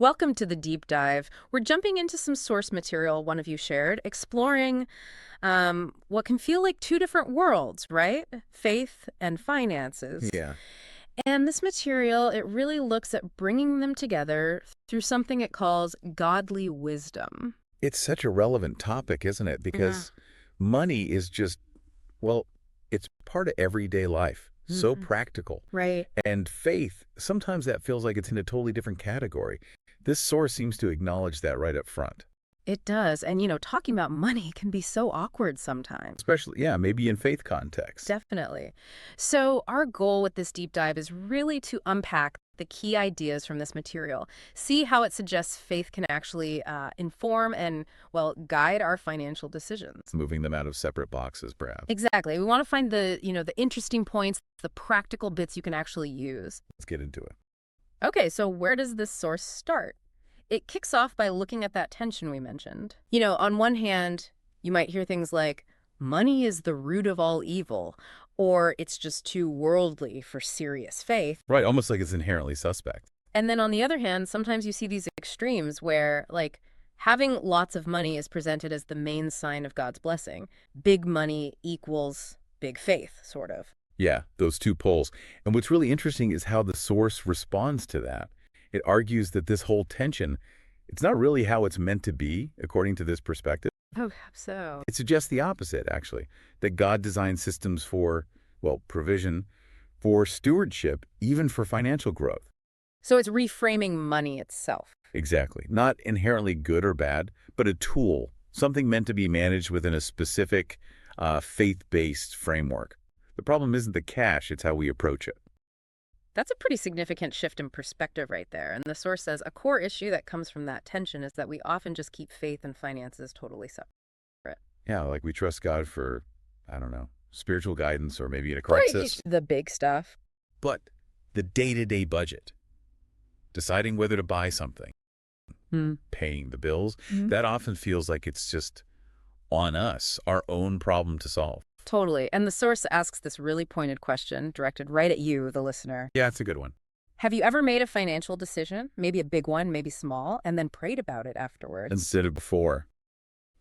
Welcome to the deep dive. We're jumping into some source material one of you shared, exploring what can feel like two different worlds, right? Faith and finances. Yeah, And this material, it really looks at bringing them together through something it calls godly wisdom. it's such a relevant topic, isn't it? Yeah. Because money is just, well, it's part of everyday life, so Mhm. practical. Right. And faith, sometimes that feels like it's in a totally different category. This source seems to acknowledge that right up front. It does. And, talking about money can be so awkward sometimes. Especially, yeah, maybe in faith context. Definitely. So, our goal with this deep dive is really to unpack the key ideas from this material, see how it suggests faith can actually inform and, well, guide our financial decisions. Moving them out of separate boxes, perhaps. Exactly. We want to find the interesting points, the practical bits you can actually use. Let's get into it. Okay, so where does this source start? It kicks off by looking at that tension we mentioned. On one hand, you might hear things like, money is the root of all evil, or it's just too worldly for serious faith. Right, almost like it's inherently suspect. And then on the other hand, sometimes you see these extremes where, like, having lots of money is presented as the main sign of God's blessing. Big money equals big faith, sort of. Yeah, those two poles. And what's really interesting is how the source responds to that. It argues that this whole tension, it's not really how it's meant to be, according to this perspective. Oh, so. It suggests the opposite, actually, that God designed systems for, well, provision, for stewardship, even for financial growth. So it's reframing money itself. Exactly. Not inherently good or bad, but a tool, something meant to be managed within a specific faith-based framework. The problem isn't the cash, it's how we approach it. That's a pretty significant shift in perspective right there. And the source says a core issue that comes from that tension is that we often just keep faith and finances totally separate. Yeah, like we trust God for, I don't know, spiritual guidance or maybe in a Right. crisis. The big stuff. But the day-to-day budget, deciding whether to buy something, Hmm. paying the bills, Mhm. that often feels like it's just on us, our own problem to solve. Totally. And the source asks this really pointed question directed right at you, the listener. Yeah, it's a good one. Have you ever made a financial decision, maybe a big one, maybe small, and then prayed about it afterwards? Instead of before.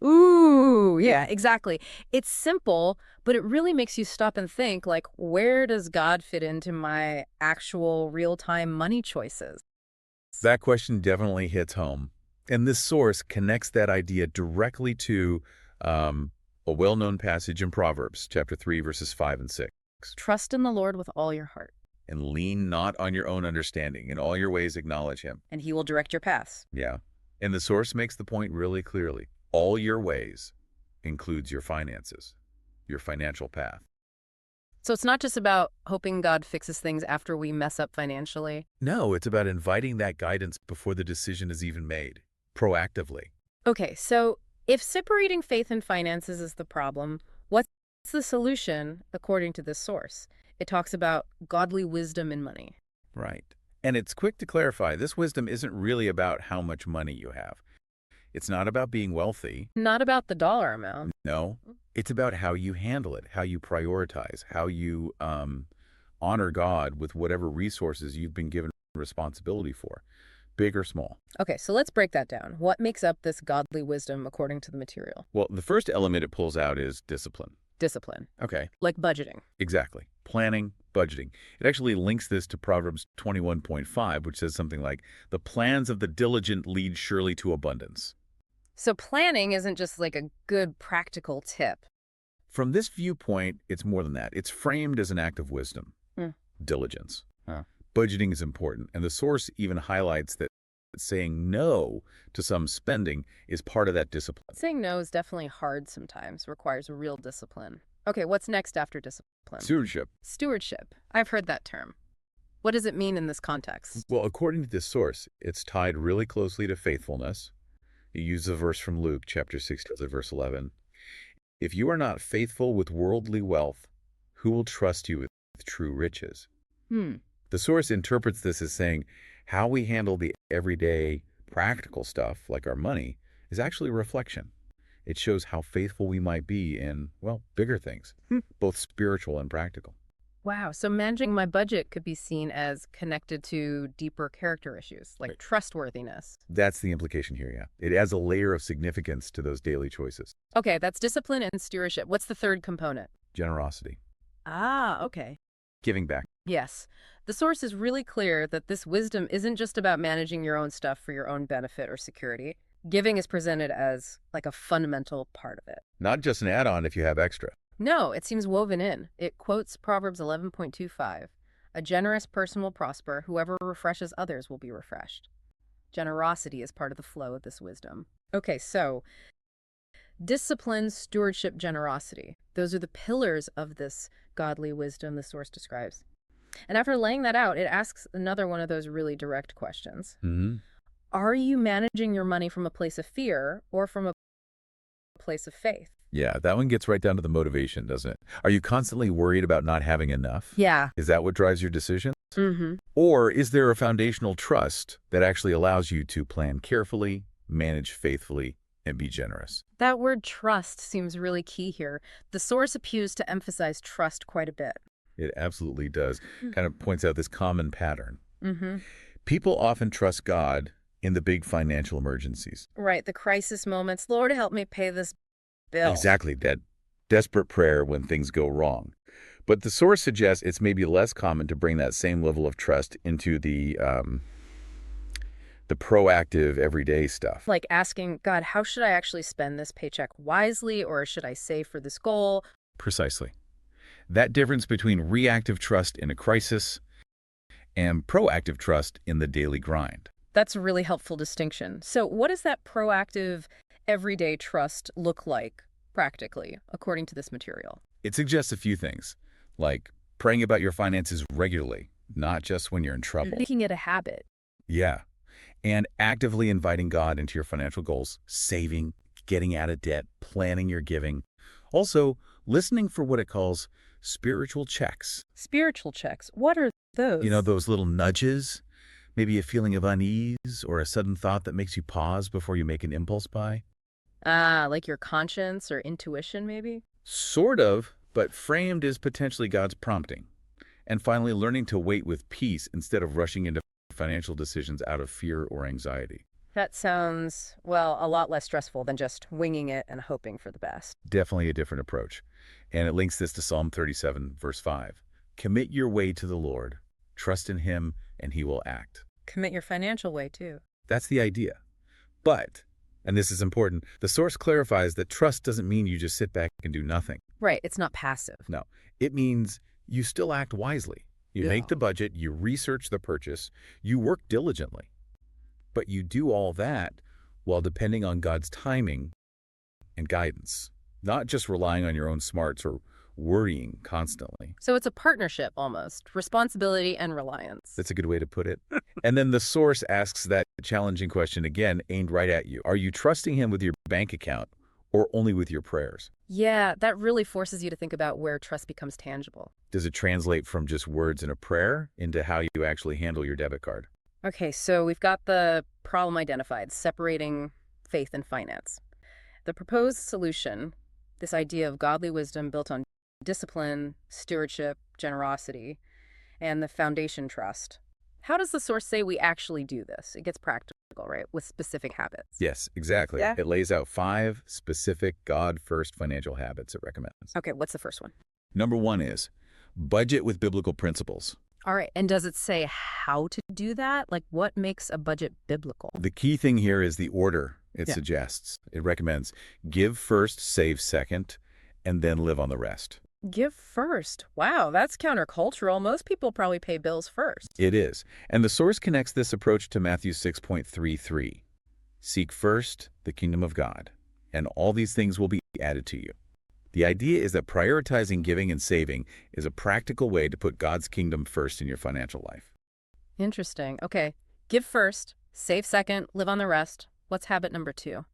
Ooh, yeah, exactly. It's simple, but it really makes you stop and think, like, where does God fit into my actual real-time money choices? That question definitely hits home. And this source connects that idea directly to a well-known passage in Proverbs, chapter 3, verses 5 and 6. Trust in the Lord with all your heart, And lean not on your own understanding. In all your ways acknowledge him. and he will direct your paths. Yeah. And the source makes the point really clearly. All your ways includes your finances, your financial path. So it's not just about hoping God fixes things after we mess up financially. No, it's about inviting that guidance before the decision is even made, proactively. Okay, so if separating faith and finances is the problem, what's the solution according to this source? It talks about godly wisdom in money. Right. And it's quick to clarify, this wisdom isn't really about how much money you have. It's not about being wealthy. Not about the dollar amount. No, it's about how you handle it, how you prioritize, how you honor God with whatever resources you've been given responsibility for, big or small. Okay, so let's break that down. What makes up this godly wisdom according to the material? Well, the first element it pulls out is discipline. Discipline, Okay, like budgeting. exactly. Planning, budgeting. It actually links this to Proverbs 21.5, which says something like, the plans of the diligent lead surely to abundance. So planning isn't just like a good practical tip. From this viewpoint, it's more than that. It's framed as an act of wisdom, Hmm. diligence. Huh. Budgeting is important, and the source even highlights that saying no to some spending is part of that discipline. Saying no is definitely hard sometimes, requires real discipline. Okay, what's next after discipline? Stewardship. Stewardship. I've heard that term. What does it mean in this context? Well, according to this source, it's tied really closely to faithfulness. You use a verse from Luke, chapter 6, verse 11. If you are not faithful with worldly wealth, who will trust you with true riches? Hmm. The source interprets this as saying how we handle the everyday practical stuff, like our money, is actually a reflection. It shows how faithful we might be in, well, bigger things, both spiritual and practical. Wow, so managing my budget could be seen as connected to deeper character issues, like Right. trustworthiness. That's the implication here, yeah. It adds a layer of significance to those daily choices. Okay, that's discipline and stewardship. What's the third component? Generosity, Ah, okay. giving back. Yes. The source is really clear that this wisdom isn't just about managing your own stuff for your own benefit or security. Giving is presented as like a fundamental part of it. Not just an add-on if you have extra. No, it seems woven in. It quotes Proverbs 11.25. A generous person will prosper. Whoever refreshes others will be refreshed. Generosity is part of the flow of this wisdom. Okay, so discipline, stewardship, generosity. Those are the pillars of this godly wisdom the source describes. And after laying that out, it asks another one of those really direct questions. Hmm. Are you managing your money from a place of fear or from a place of faith? Yeah, that one gets right down to the motivation, doesn't it? Are you constantly worried about not having enough? Yeah. Is that what drives your decisions? Mm-hmm. Or is there a foundational trust that actually allows you to plan carefully, manage faithfully, and be generous? That word trust seems really key here. The source appears to emphasize trust quite a bit. It absolutely does. Kind of points out this common pattern. Mm-hmm. People often trust God in the big financial emergencies. Right, the crisis moments. Lord, help me pay this bill. Exactly, that desperate prayer when things go wrong. But the source suggests it's maybe less common to bring that same level of trust into the proactive everyday stuff. Like asking, God, how should I actually spend this paycheck wisely, or should I save for this goal? Precisely. That difference between reactive trust in a crisis and proactive trust in the daily grind. That's a really helpful distinction. So what does that proactive, everyday trust look like practically, according to this material? It suggests a few things, like praying about your finances regularly, not just when you're in trouble. Making it a habit. Yeah. And actively inviting God into your financial goals, saving, getting out of debt, planning your giving. Also, listening for what it calls spiritual checks. Spiritual checks. What are those? You know, those little nudges, maybe a feeling of unease or a sudden thought that makes you pause before you make an impulse buy. Ah, like your conscience or intuition, maybe? Sort of, but framed as potentially God's prompting. And finally, learning to wait with peace instead of rushing into financial decisions out of fear or anxiety. That sounds, well, a lot less stressful than just winging it and hoping for the best. Definitely a different approach. And it links this to Psalm 37, verse 5. Commit your way to the Lord. Trust in him, and he will act. Commit your financial way, too. That's the idea. But, and this is important, the source clarifies that trust doesn't mean you just sit back and do nothing. Right, it's not passive. No, it means you still act wisely. You Yeah. make the budget, you research the purchase, you work diligently. But you do all that while depending on God's timing and guidance, not just relying on your own smarts or worrying constantly. So it's a partnership almost, responsibility and reliance. That's a good way to put it. And then the source asks that challenging question again, aimed right at you. Are you trusting him with your bank account or only with your prayers? Yeah, that really forces you to think about where trust becomes tangible. Does it translate from just words in a prayer into how you actually handle your debit card? Okay, so we've got the problem identified, separating faith and finance. The proposed solution, this idea of godly wisdom built on discipline, stewardship, generosity, and the foundation trust. How does the source say we actually do this? It gets practical, right, with specific habits. Yes, exactly. Yeah. It lays out 5 specific God-first financial habits it recommends. Okay, what's the first one? Number 1 is budget with biblical principles. All right, and does it say how to do that? Like what makes a budget biblical? The key thing here is the order it Yeah. suggests. It recommends give first, save second, and then live on the rest. Give first. Wow, that's countercultural. Most people probably pay bills first. It is. And the source connects this approach to Matthew 6.33. Seek first the kingdom of God, and all these things will be added to you. The idea is that prioritizing giving and saving is a practical way to put God's kingdom first in your financial life. Interesting. Okay, give first, save second, live on the rest. What's habit number 2?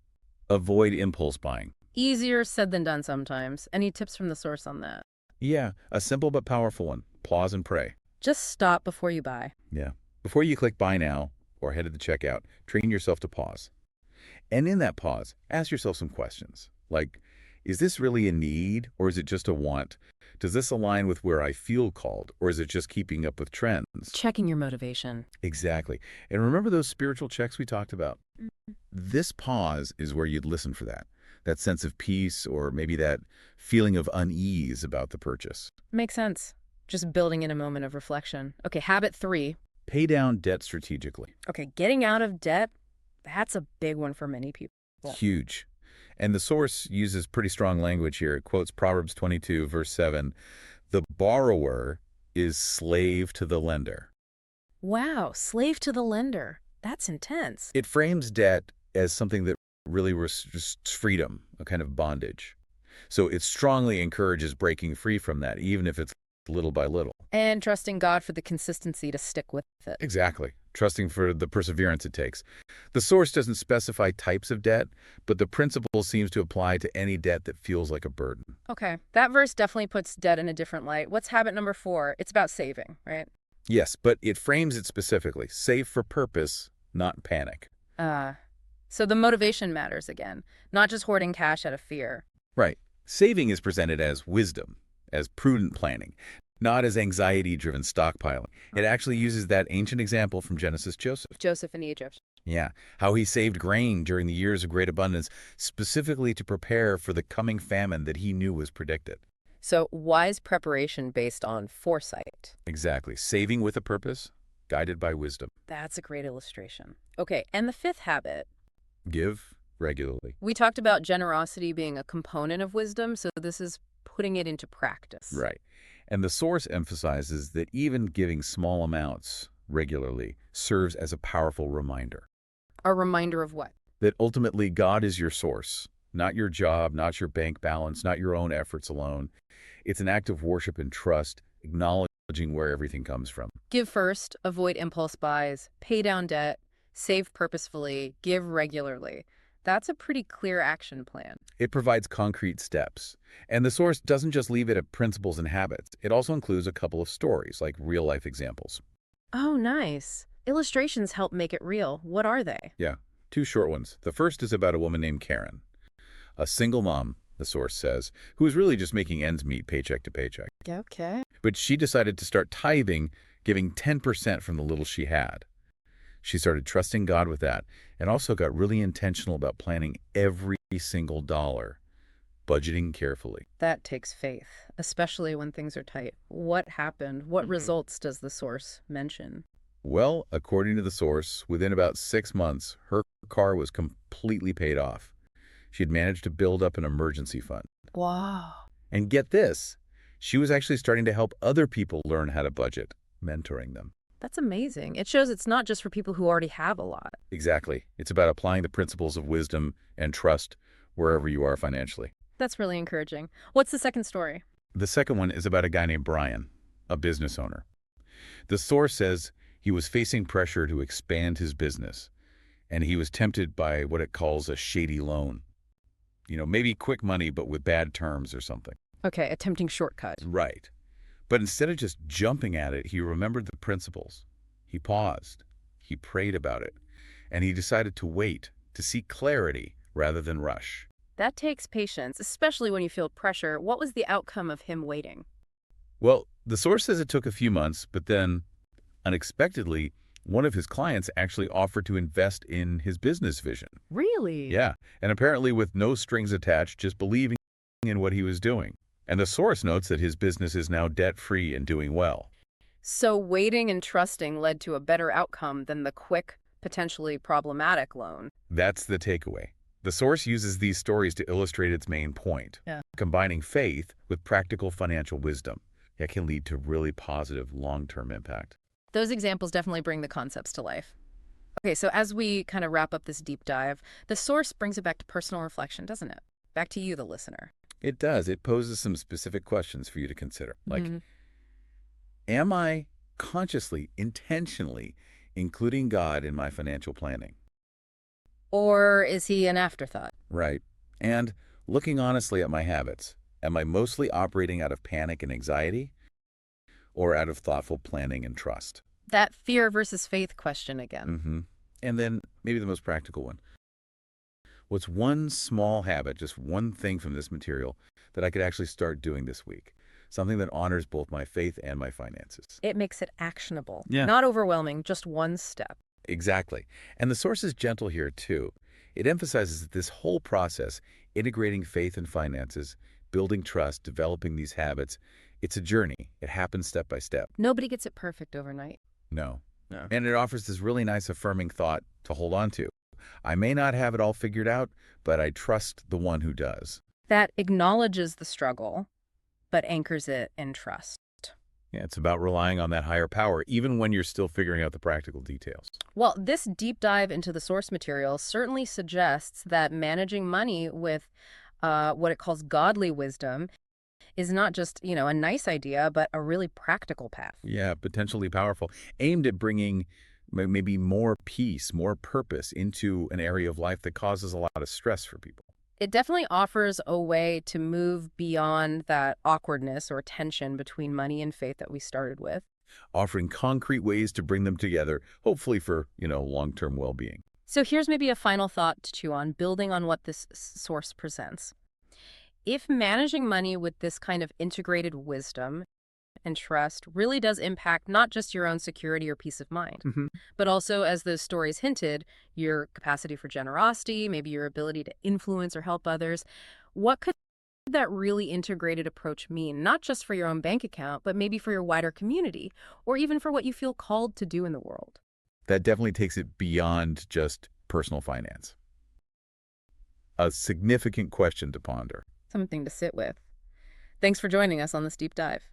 Avoid impulse buying. Easier said than done sometimes. Any tips from the source on that? Yeah, a simple but powerful one. Pause and pray. Just stop before you buy. Yeah. Before you click buy now or head to the checkout, train yourself to pause. And in that pause, ask yourself some questions like, is this really a need or is it just a want? Does this align with where I feel called, or is it just keeping up with trends? Checking your motivation. Exactly. And remember those spiritual checks we talked about? Mhm. This pause is where you'd listen for that sense of peace or maybe that feeling of unease about the purchase. Makes sense. Just building in a moment of reflection. Okay, habit 3. Pay down debt strategically. Okay, getting out of debt, that's a big one for many people. Huge. And the source uses pretty strong language here. It quotes Proverbs 22, verse 7. The borrower is slave to the lender. Wow, slave to the lender. That's intense. It frames debt as something that really restricts freedom, a kind of bondage. So it strongly encourages breaking free from that, even if it's little by little. And trusting God for the consistency to stick with it. Exactly. Trusting for the perseverance it takes. The source doesn't specify types of debt, but the principle seems to apply to any debt that feels like a burden. Okay, that verse definitely puts debt in a different light. What's habit number 4? It's about saving, right? Yes, but it frames it specifically. Save for purpose, not panic. So the motivation matters again, not just hoarding cash out of fear. Right. Saving is presented as wisdom, as prudent planning, not as anxiety-driven stockpiling. It actually uses that ancient example from Genesis Joseph. Joseph in Egypt. Yeah, how he saved grain during the years of great abundance, specifically to prepare for the coming famine that he knew was predicted. So wise preparation based on foresight. Exactly. Saving with a purpose, guided by wisdom. That's a great illustration. Okay, and the 5th habit. Give regularly. We talked about generosity being a component of wisdom, so this is putting it into practice. Right. And the source emphasizes that even giving small amounts regularly serves as a powerful reminder. A reminder of what? That ultimately God is your source, not your job, not your bank balance, not your own efforts alone. It's an act of worship and trust, acknowledging where everything comes from. Give first, avoid impulse buys, pay down debt, save purposefully, give regularly. That's a pretty clear action plan. It provides concrete steps. And the source doesn't just leave it at principles and habits. It also includes a couple of stories, like real-life examples. Oh, nice. Illustrations help make it real. What are they? Yeah, 2 short ones. The first is about a woman named Karen, a single mom, the source says, who was really just making ends meet paycheck to paycheck. Okay. But she decided to start tithing, giving 10% from the little she had. She started trusting God with that and also got really intentional about planning every single dollar, budgeting carefully. That takes faith, especially when things are tight. What happened? What results does the source mention? Well, according to the source, within about 6 months, her car was completely paid off. She had managed to build up an emergency fund. Wow. And get this, she was actually starting to help other people learn how to budget, mentoring them. That's amazing. It shows it's not just for people who already have a lot. Exactly. It's about applying the principles of wisdom and trust wherever you are financially. That's really encouraging. What's the second story? The second one is about a guy named Brian, a business owner. The source says he was facing pressure to expand his business, and he was tempted by what it calls a shady loan. Maybe quick money, but with bad terms or something. Okay, a tempting shortcut. Right. But instead of just jumping at it, he remembered the principles. He paused. He prayed about it. And he decided to wait, to seek clarity rather than rush. That takes patience, especially when you feel pressure. What was the outcome of him waiting? Well, the source says it took a few months, but then, unexpectedly, one of his clients actually offered to invest in his business vision. Really? Yeah, and apparently with no strings attached, just believing in what he was doing. And the source notes that his business is now debt-free and doing well. So waiting and trusting led to a better outcome than the quick, potentially problematic loan. That's the takeaway. The source uses these stories to illustrate its main point. Yeah. Combining faith with practical financial wisdom. That can lead to really positive long-term impact. Those examples definitely bring the concepts to life. Okay, so as we kind of wrap up this deep dive, the source brings it back to personal reflection, doesn't it? Back to you, the listener. It does. It poses some specific questions for you to consider. Like, am I consciously, intentionally including God in my financial planning? Or is he an afterthought? Right. And looking honestly at my habits, am I mostly operating out of panic and anxiety or out of thoughtful planning and trust? That fear versus faith question again. And then maybe the most practical one. What's one small habit, just one thing from this material, that I could actually start doing this week? something that honors both my faith and my finances. It makes it actionable, Yeah. not overwhelming, just one step. Exactly. And the source is gentle here, too. It emphasizes that this whole process, integrating faith and finances, building trust, developing these habits, it's a journey. It happens step by step. Nobody gets it perfect overnight. No. No. And it offers this really nice affirming thought to hold on to. I may not have it all figured out, but I trust the one who does. That acknowledges the struggle, but anchors it in trust. Yeah, it's about relying on that higher power, even when you're still figuring out the practical details. Well, this deep dive into the source material certainly suggests that managing money with what it calls godly wisdom is not just, a nice idea, but a really practical path. Yeah, potentially powerful, aimed at bringing maybe more peace, more purpose into an area of life that causes a lot of stress for people. It definitely offers a way to move beyond that awkwardness or tension between money and faith that we started with. Offering concrete ways to bring them together, hopefully for, long-term well-being. So here's maybe a final thought to chew on, building on what this source presents. If managing money with this kind of integrated wisdom and trust really does impact not just your own security or peace of mind, Hmm. but also, as those stories hinted, your capacity for generosity, maybe your ability to influence or help others, what could that really integrated approach mean, not just for your own bank account, but maybe for your wider community, or even for what you feel called to do in the world? That definitely takes it beyond just personal finance. A significant question to ponder. Something to sit with. Thanks for joining us on this deep dive.